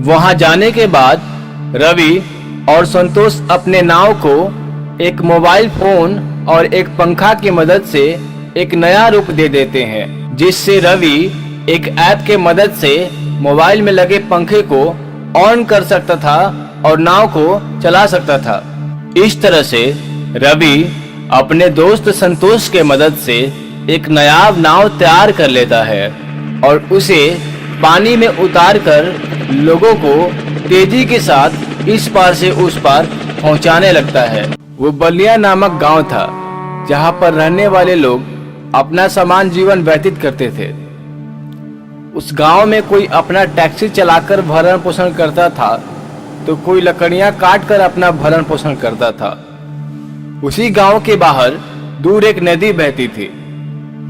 वहां जाने के बाद रवि और संतोष अपने नाव को एक मोबाइल फोन और एक पंखा की मदद से एक नया रूप दे देते हैं, जिससे रवि एक ऐप के मदद से मोबाइल में लगे पंखे को ऑन कर सकता था और नाव को चला सकता था। इस तरह से रवि अपने दोस्त संतोष के मदद से एक नायाब नाव तैयार कर लेता है और उसे पानी में उतारकर लोगों को तेजी के साथ इस पार से उस पार पहुंचाने लगता है। वो बलिया नामक गांव था जहां पर रहने वाले लोग अपना सामान्य जीवन व्यतीत करते थे। उस गांव में कोई अपना टैक्सी चलाकर भरण पोषण करता था तो कोई लकड़ियां काट कर अपना भरण पोषण करता था। उसी गांव के बाहर दूर एक नदी बहती थी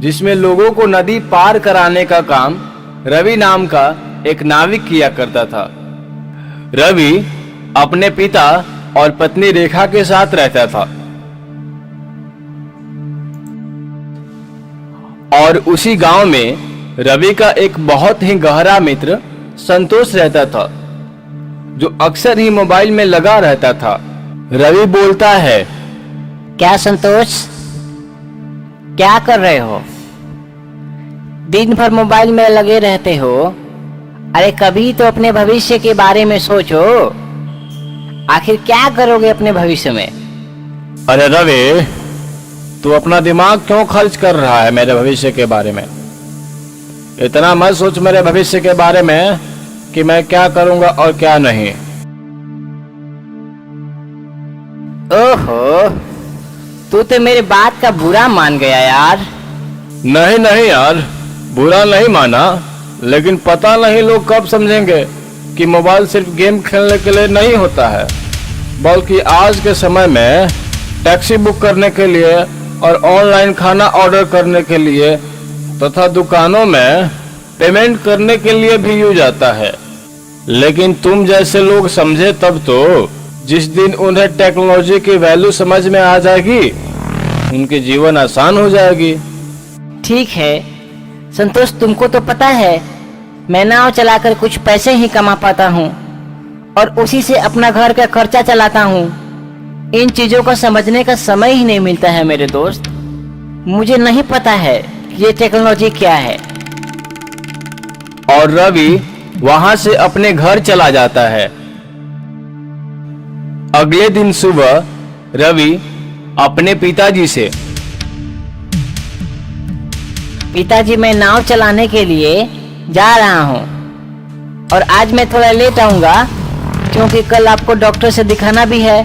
जिसमें लोगों को नदी पार कराने का काम रवि नाम का एक नाविक किया करता था। रवि अपने पिता और पत्नी रेखा के साथ रहता था और उसी गांव में रवि का एक बहुत ही गहरा मित्र संतोष रहता था जो अक्सर ही मोबाइल में लगा रहता था। रवि बोलता है, क्या संतोष, क्या कर रहे हो? दिन भर मोबाइल में लगे रहते हो। अरे कभी तो अपने भविष्य के बारे में सोचो। आखिर क्या करोगे अपने भविष्य में? अरे रवि, तू अपना दिमाग क्यों खर्च कर रहा है मेरे भविष्य के बारे में? इतना मत सोच मेरे भविष्य के बारे में कि मैं क्या करूंगा और क्या नहीं। ओहो, तू तो मेरी बात का बुरा मान गया यार। नहीं नहीं यार, बुरा नहीं माना, लेकिन पता नहीं लोग कब समझेंगे कि मोबाइल सिर्फ गेम खेलने के लिए नहीं होता है, बल्कि आज के समय में टैक्सी बुक करने के लिए और ऑनलाइन खाना ऑर्डर करने के लिए तथा दुकानों में पेमेंट करने के लिए भी यूज आता है। लेकिन तुम जैसे लोग समझे तब तो, जिस दिन उन्हें टेक्नोलॉजी की वैल्यू समझ में आ जाएगी उनके जीवन आसान हो जाएगी। ठीक है संतोष, तुमको तो पता है मैं नाव चलाकर कुछ पैसे ही कमा पाता हूँ और उसी से अपना घर का खर्चा चलाता हूँ। इन चीजों को समझने का समय ही नहीं मिलता है मेरे दोस्त। मुझे नहीं पता है कि ये टेक्नोलॉजी क्या है। और रवि वहां से अपने घर चला जाता है। अगले दिन सुबह रवि अपने पिताजी से, पिताजी मैं नाव चलाने के लिए जा रहा हूँ और आज मैं थोड़ा लेट आऊंगा क्योंकि कल आपको डॉक्टर से दिखाना भी है।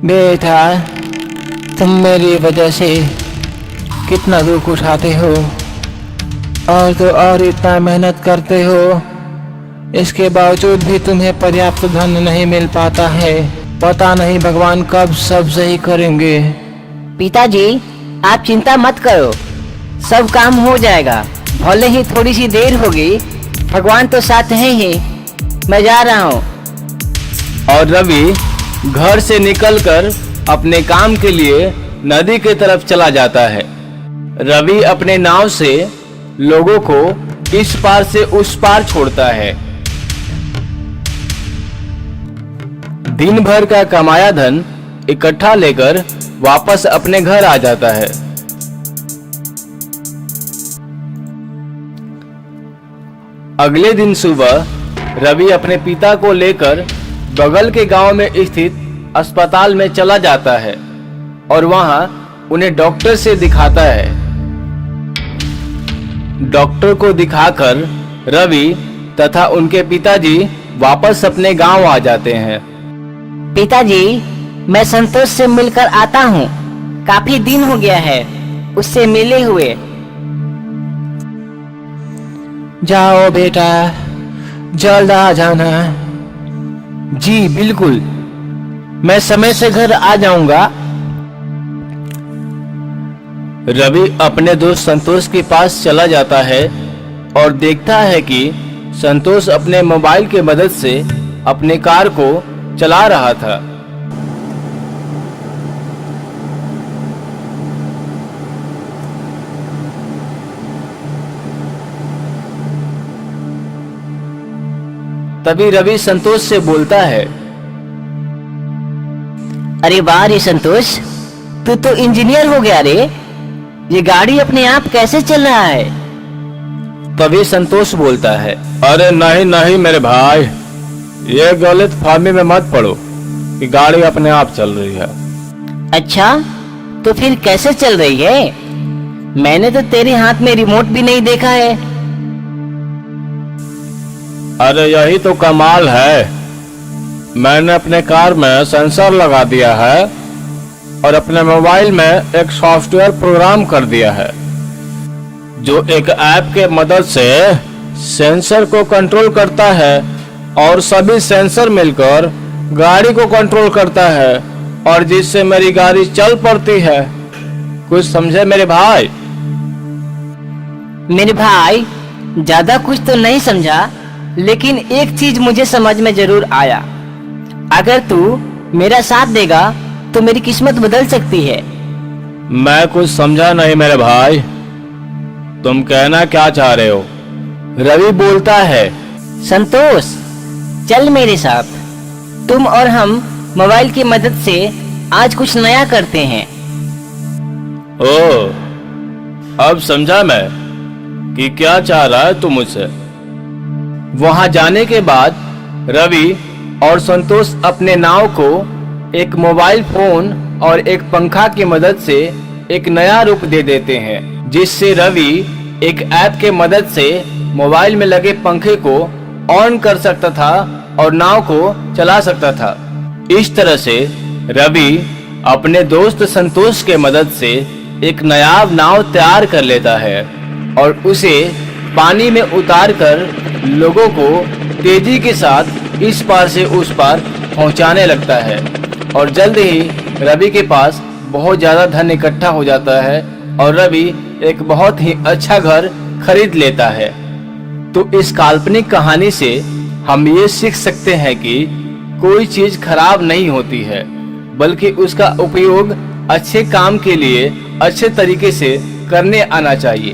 बेटा, तुम मेरी वजह से कितना दुख उठाते हो और तो और इतना मेहनत करते हो, इसके बावजूद भी तुम्हें पर्याप्त धन नहीं मिल पाता है। पता नहीं भगवान कब सब सही करेंगे। पिताजी आप चिंता मत करो, सब काम हो जाएगा। भले ही थोड़ी सी देर होगी, भगवान तो साथ है ही। मैं जा रहा हूँ। और रवि घर से निकलकर अपने काम के लिए नदी की तरफ चला जाता है। रवि अपने नाव से लोगों को इस पार से उस पार छोड़ता है। दिन भर का कमाया धन इकट्ठा लेकर वापस अपने घर आ जाता है। अगले दिन सुबह रवि अपने पिता को लेकर बगल के गांव में स्थित अस्पताल में चला जाता है और वहां उन्हें डॉक्टर से दिखाता है। डॉक्टर को दिखाकर रवि तथा उनके पिताजी वापस अपने गांव आ जाते हैं। पिताजी मैं संतोष से मिलकर आता हूँ। काफी दिन हो गया है उससे मिले हुए। जाओ बेटा, जल्द आ जाना। जी बिल्कुल, मैं समय से घर आ जाऊंगा। रवि अपने दोस्त संतोष के पास चला जाता है और देखता है कि संतोष अपने मोबाइल के मदद से अपने कार को चला रहा था। तभी रवि संतोष से बोलता है, अरे वाह रे संतोष, तू तो इंजीनियर हो गया रे। ये गाड़ी अपने आप कैसे चल रहा है? तभी संतोष बोलता है, अरे नहीं नहीं मेरे भाई, ये गलत फहमी में मत पड़ो कि गाड़ी अपने आप चल रही है। अच्छा, तो फिर कैसे चल रही है? मैंने तो तेरे हाथ में रिमोट भी नहीं देखा है। अरे यही तो कमाल है, मैंने अपने कार में सेंसर लगा दिया है और अपने मोबाइल में एक सॉफ्टवेयर प्रोग्राम कर दिया है जो एक ऐप के मदद से सेंसर को कंट्रोल करता है और सभी सेंसर मिलकर गाड़ी को कंट्रोल करता है और जिससे मेरी गाड़ी चल पड़ती है। कुछ समझे मेरे भाई? मेरे भाई, ज्यादा कुछ तो नहीं समझा, लेकिन एक चीज मुझे समझ में जरूर आया। अगर तू मेरा साथ देगा तो मेरी किस्मत बदल सकती है। मैं कुछ समझा नहीं मेरे भाई, तुम कहना क्या चाह रहे हो? रवि बोलता है, संतोष, चल मेरे साथ। तुम और हम मोबाइल की मदद से आज कुछ नया करते हैं। ओ, अब समझा मैं कि क्या चाह रहा है तू मुझसे। वहां जाने के बाद रवि और संतोष अपने नाव को एक मोबाइल फोन और एक पंखा की मदद से एक नया रूप दे देते हैं, जिससे रवि एक ऐप के मदद से मोबाइल में लगे पंखे को ऑन कर सकता था और नाव को चला सकता था। इस तरह से रवि अपने दोस्त संतोष के मदद से एक नायाब नाव तैयार कर लेता है और उसे पानी में उतारकर लोगों को तेजी के साथ इस पार से उस पार पहुंचाने लगता है और जल्द ही रवि के पास बहुत ज्यादा धन इकट्ठा हो जाता है और रवि एक बहुत ही अच्छा घर खरीद लेता है। तो इस काल्पनिक कहानी से हम ये सीख सकते हैं कि कोई चीज खराब नहीं होती है, बल्कि उसका उपयोग अच्छे काम के लिए अच्छे तरीके से करने आना चाहिए।